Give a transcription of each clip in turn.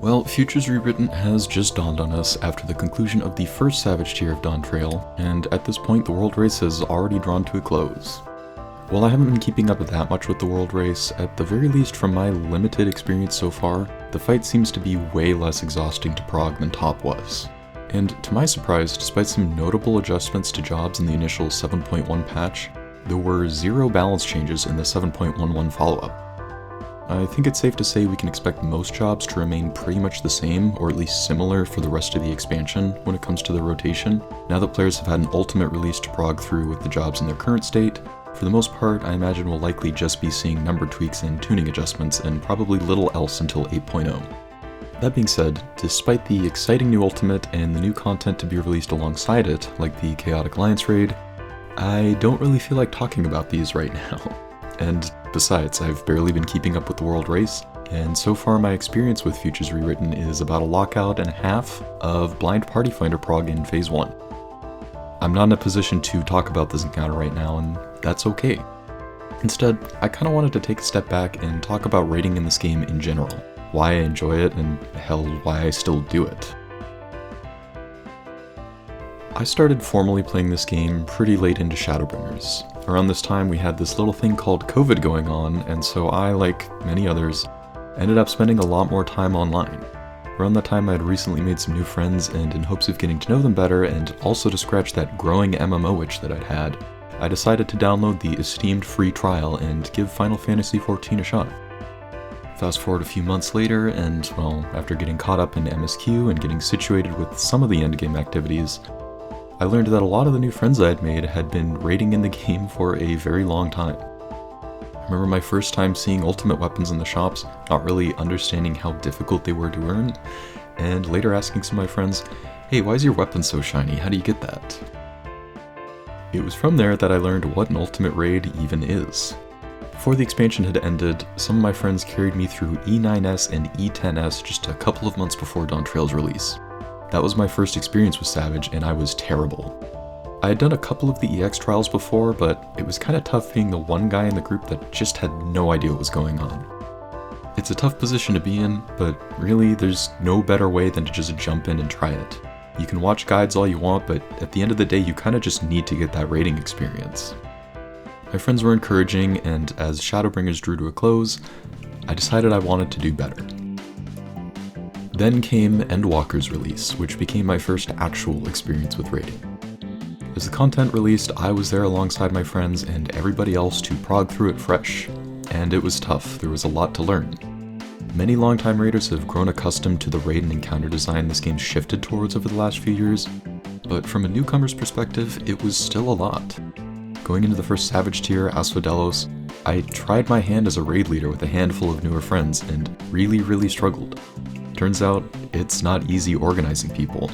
Well, Futures Rewritten has just dawned on us after the conclusion of the first Savage tier of Dawn Trail, and at this point the World Race has already drawn to a close. While I haven't been keeping up that much with the World Race, at the very least from my limited experience so far, the fight seems to be way less exhausting to prog than Top was. And to my surprise, despite some notable adjustments to jobs in the initial 7.1 patch, there were 0 balance changes in the 7.11 follow-up. I think it's safe to say we can expect most jobs to remain pretty much the same, or at least similar for the rest of the expansion when it comes to the rotation, now that players have had an ultimate release to prog through with the jobs in their current state. For the most part, I imagine we'll likely just be seeing number tweaks and tuning adjustments and probably little else until 8.0. That being said, despite the exciting new ultimate and the new content to be released alongside it, like the Chaotic Alliance raid, I don't really feel like talking about these right now. And besides, I've barely been keeping up with the World Race, and so far my experience with Futures Rewritten is about a lockout and a half of Blind Party Finder prog in Phase 1. I'm not in a position to talk about this encounter right now, and that's okay. Instead, I kinda wanted to take a step back and talk about raiding in this game in general, why I enjoy it, and hell, why I still do it. I started formally playing this game pretty late into Shadowbringers. Around this time we had this little thing called COVID going on, and so I, like many others, ended up spending a lot more time online. Around that time I had recently made some new friends, and in hopes of getting to know them better and also to scratch that growing MMO itch that I'd had, I decided to download the esteemed free trial and give Final Fantasy XIV a shot. Fast forward a few months later, and well, after getting caught up in MSQ and getting situated with some of the endgame activities, I learned that a lot of the new friends I had made had been raiding in the game for a very long time. I remember my first time seeing ultimate weapons in the shops, not really understanding how difficult they were to earn, and later asking some of my friends, "Hey, why is your weapon so shiny? How do you get that?" It was from there that I learned what an ultimate raid even is. Before the expansion had ended, some of my friends carried me through E9S and E10S just a couple of months before Dawn Trail's release. That was my first experience with Savage, and I was terrible. I had done a couple of the EX trials before, but it was kinda tough being the one guy in the group that just had no idea what was going on. It's a tough position to be in, but really there's no better way than to just jump in and try it. You can watch guides all you want, but at the end of the day you kinda just need to get that raiding experience. My friends were encouraging, and as Shadowbringers drew to a close, I decided I wanted to do better. Then came Endwalker's release, which became my first actual experience with raiding. As the content released, I was there alongside my friends and everybody else to prog through it fresh, and it was tough. There was a lot to learn. Many longtime raiders have grown accustomed to the raid and encounter design this game shifted towards over the last few years, but from a newcomer's perspective, it was still a lot. Going into the first Savage tier, Asphodelos, I tried my hand as a raid leader with a handful of newer friends and really struggled. Turns out, it's not easy organizing people.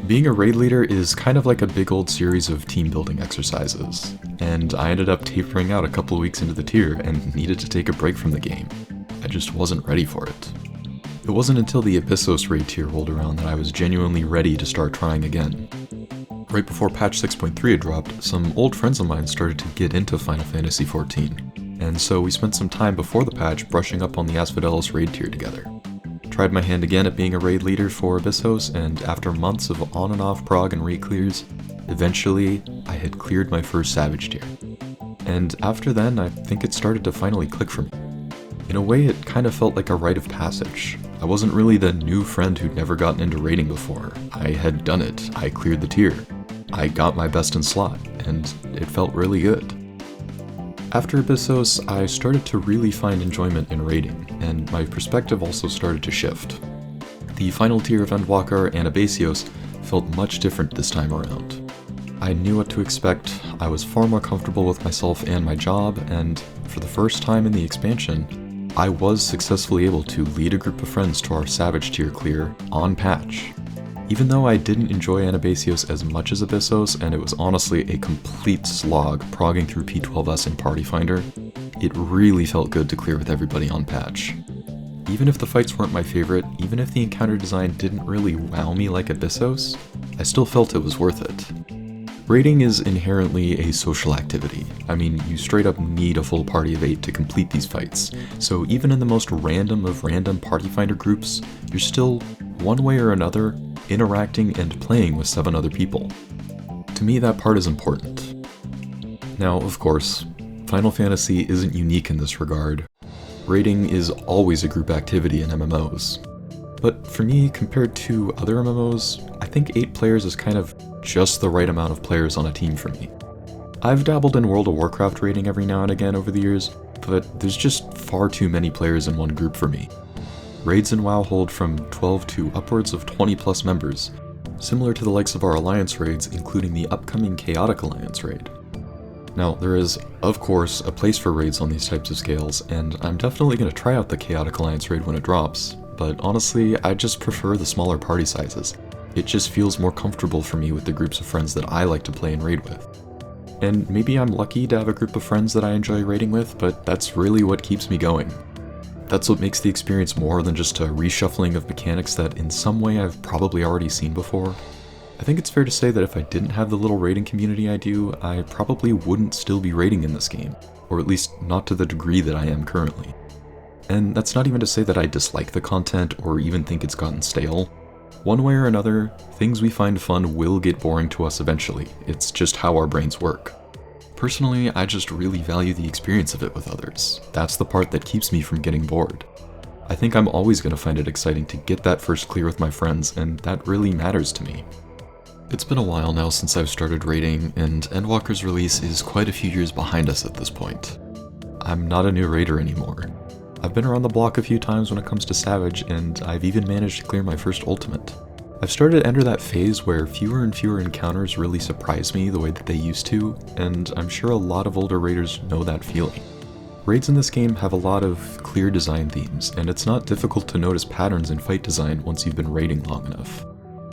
Being a raid leader is kind of like a big old series of team building exercises, and I ended up tapering out a couple of weeks into the tier and needed to take a break from the game. I just wasn't ready for it. It wasn't until the Abyssos raid tier rolled around that I was genuinely ready to start trying again. Right before patch 6.3 had dropped, some old friends of mine started to get into Final Fantasy XIV, and so we spent some time before the patch brushing up on the Asphodelos raid tier together. Tried my hand again at being a raid leader for Abyssos, and after months of on and off prog and raid clears, eventually I had cleared my first Savage tier. And after then, I think it started to finally click for me. In a way, it kind of felt like a rite of passage. I wasn't really the new friend who'd never gotten into raiding before. I had done it. I cleared the tier. I got my best in slot, and it felt really good. After Abyssos, I started to really find enjoyment in raiding, and my perspective also started to shift. The final tier of Endwalker and Abasios felt much different this time around. I knew what to expect, I was far more comfortable with myself and my job, and for the first time in the expansion, I was successfully able to lead a group of friends to our Savage tier clear on patch. Even though I didn't enjoy Anabasios as much as Abyssos, and it was honestly a complete slog progging through P12S and Party Finder, it really felt good to clear with everybody on patch. Even if the fights weren't my favorite, even if the encounter design didn't really wow me like Abyssos, I still felt it was worth it. Raiding is inherently a social activity. I mean, you straight up need a full party of 8 to complete these fights, so even in the most random of random party finder groups, you're still, one way or another, interacting and playing with 7 other people. To me, that part is important. Now, of course, Final Fantasy isn't unique in this regard. Raiding is always a group activity in MMOs. But for me, compared to other MMOs, I think 8 players is kind of just the right amount of players on a team for me. I've dabbled in World of Warcraft raiding every now and again over the years, but there's just far too many players in one group for me. Raids in WoW hold from 12 to upwards of 20 plus members, similar to the likes of our Alliance raids, including the upcoming Chaotic Alliance raid. Now, there is, of course, a place for raids on these types of scales, and I'm definitely going to try out the Chaotic Alliance raid when it drops, but honestly, I just prefer the smaller party sizes. It just feels more comfortable for me with the groups of friends that I like to play and raid with. And maybe I'm lucky to have a group of friends that I enjoy raiding with, but that's really what keeps me going. That's what makes the experience more than just a reshuffling of mechanics that in some way I've probably already seen before. I think it's fair to say that if I didn't have the little raiding community I do, I probably wouldn't still be raiding in this game, or at least not to the degree that I am currently. And that's not even to say that I dislike the content or even think it's gotten stale. One way or another, things we find fun will get boring to us eventually. It's just how our brains work. Personally, I just really value the experience of it with others. That's the part that keeps me from getting bored. I think I'm always going to find it exciting to get that first clear with my friends, and that really matters to me. It's been a while now since I've started raiding, and Endwalker's release is quite a few years behind us at this point. I'm not a new raider anymore. I've been around the block a few times when it comes to Savage, and I've even managed to clear my first ultimate. I've started to enter that phase where fewer and fewer encounters really surprise me the way that they used to, and I'm sure a lot of older raiders know that feeling. Raids in this game have a lot of clear design themes, and it's not difficult to notice patterns in fight design once you've been raiding long enough.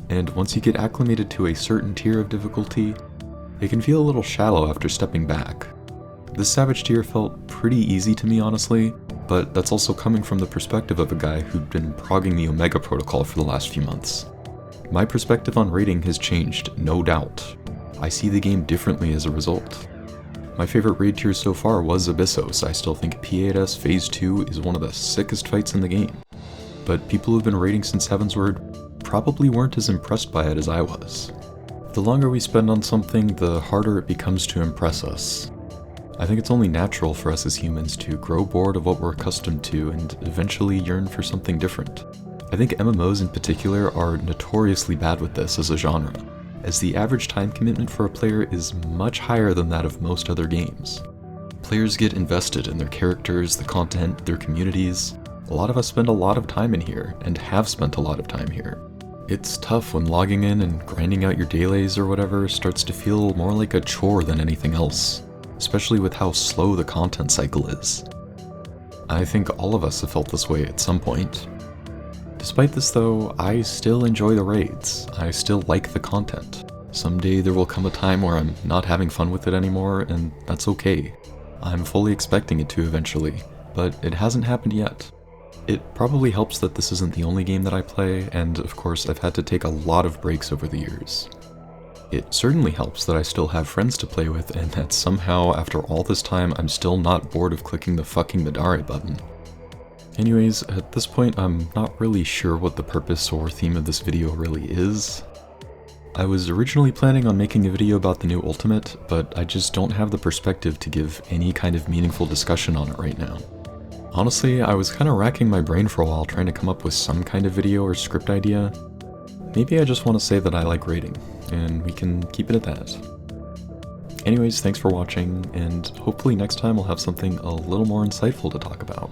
And once you get acclimated to a certain tier of difficulty, it can feel a little shallow after stepping back. This Savage tier felt pretty easy to me, honestly, but that's also coming from the perspective of a guy who'd been progging the Omega protocol for the last few months. My perspective on raiding has changed, no doubt. I see the game differently as a result. My favorite raid tier so far was Abyssos. I still think P8S Phase 2 is one of the sickest fights in the game. But people who've been raiding since Heavensward probably weren't as impressed by it as I was. The longer we spend on something, the harder it becomes to impress us. I think it's only natural for us as humans to grow bored of what we're accustomed to and eventually yearn for something different. I think MMOs in particular are notoriously bad with this as a genre, as the average time commitment for a player is much higher than that of most other games. Players get invested in their characters, the content, their communities. A lot of us spend a lot of time in here, and have spent a lot of time here. It's tough when logging in and grinding out your dailies or whatever starts to feel more like a chore than anything else, especially with how slow the content cycle is. I think all of us have felt this way at some point. Despite this though, I still enjoy the raids. I still like the content. Someday there will come a time where I'm not having fun with it anymore, and that's okay. I'm fully expecting it to eventually, but it hasn't happened yet. It probably helps that this isn't the only game that I play, and of course I've had to take a lot of breaks over the years. It certainly helps that I still have friends to play with, and that somehow, after all this time, I'm still not bored of clicking the fucking Midare button. Anyways, at this point I'm not really sure what the purpose or theme of this video really is. I was originally planning on making a video about the new Ultimate, but I just don't have the perspective to give any kind of meaningful discussion on it right now. Honestly, I was kinda racking my brain for a while trying to come up with some kind of video or script idea. Maybe I just want to say that I like raiding, and we can keep it at that. Anyways, thanks for watching, and hopefully next time we'll have something a little more insightful to talk about.